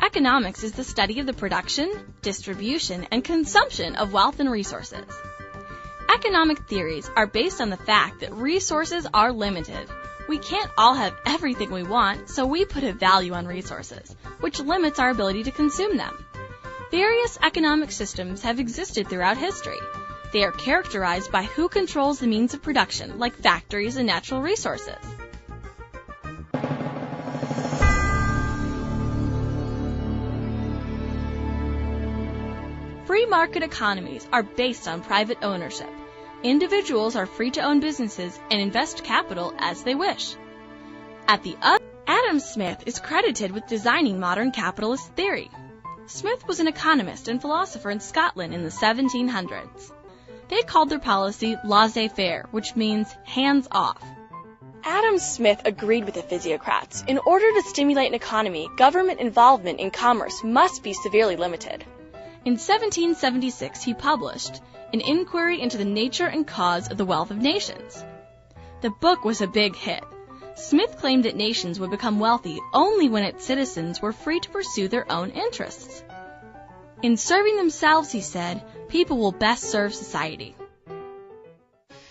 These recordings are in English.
Economics is the study of the production, distribution, and consumption of wealth and resources. Economic theories are based on the fact that resources are limited. We can't all have everything we want, so we put a value on resources, which limits our ability to consume them. Various economic systems have existed throughout history. They are characterized by who controls the means of production, like factories and natural resources. Free market economies are based on private ownership. Individuals are free to own businesses and invest capital as they wish. Adam Smith is credited with designing modern capitalist theory. Smith was an economist and philosopher in Scotland in the 1700s. They called their policy laissez-faire, which means hands off. Adam Smith agreed with the physiocrats. In order to stimulate an economy, government involvement in commerce must be severely limited. In 1776, he published An Inquiry into the Nature and Cause of the Wealth of Nations. The book was a big hit. Smith claimed that nations would become wealthy only when its citizens were free to pursue their own interests. In serving themselves, he said, people will best serve society.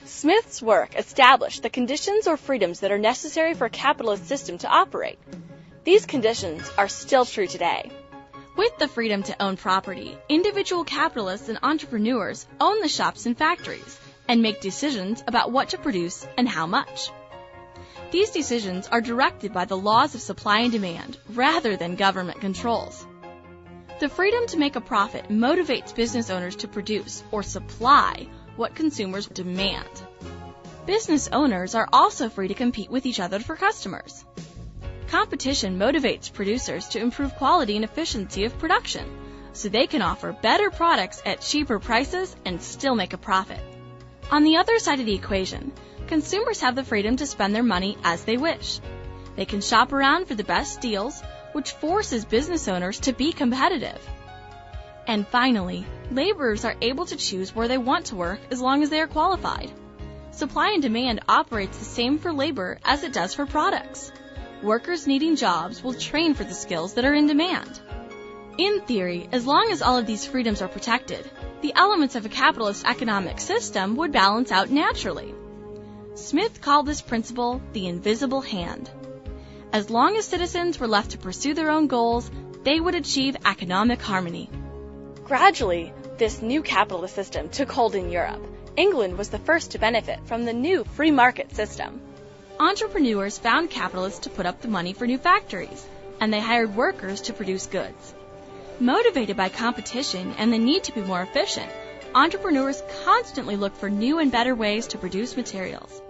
Smith's work established the conditions or freedoms that are necessary for a capitalist system to operate. These conditions are still true today. With the freedom to own property, individual capitalists and entrepreneurs own the shops and factories and make decisions about what to produce and how much. These decisions are directed by the laws of supply and demand rather than government controls. The freedom to make a profit motivates business owners to produce or supply what consumers demand. Business owners are also free to compete with each other for customers. Competition motivates producers to improve quality and efficiency of production, so they can offer better products at cheaper prices and still make a profit. On the other side of the equation, consumers have the freedom to spend their money as they wish. They can shop around for the best deals, which forces business owners to be competitive. And finally, laborers are able to choose where they want to work as long as they are qualified. Supply and demand operates the same for labor as it does for products. Workers needing jobs will train for the skills that are in demand. In theory, as long as all of these freedoms are protected, the elements of a capitalist economic system would balance out naturally. Smith called this principle the invisible hand. As long as citizens were left to pursue their own goals, they would achieve economic harmony. Gradually, this new capitalist system took hold in Europe. England was the first to benefit from the new free market system. Entrepreneurs found capitalists to put up the money for new factories, and they hired workers to produce goods. Motivated by competition and the need to be more efficient, entrepreneurs constantly look for new and better ways to produce materials.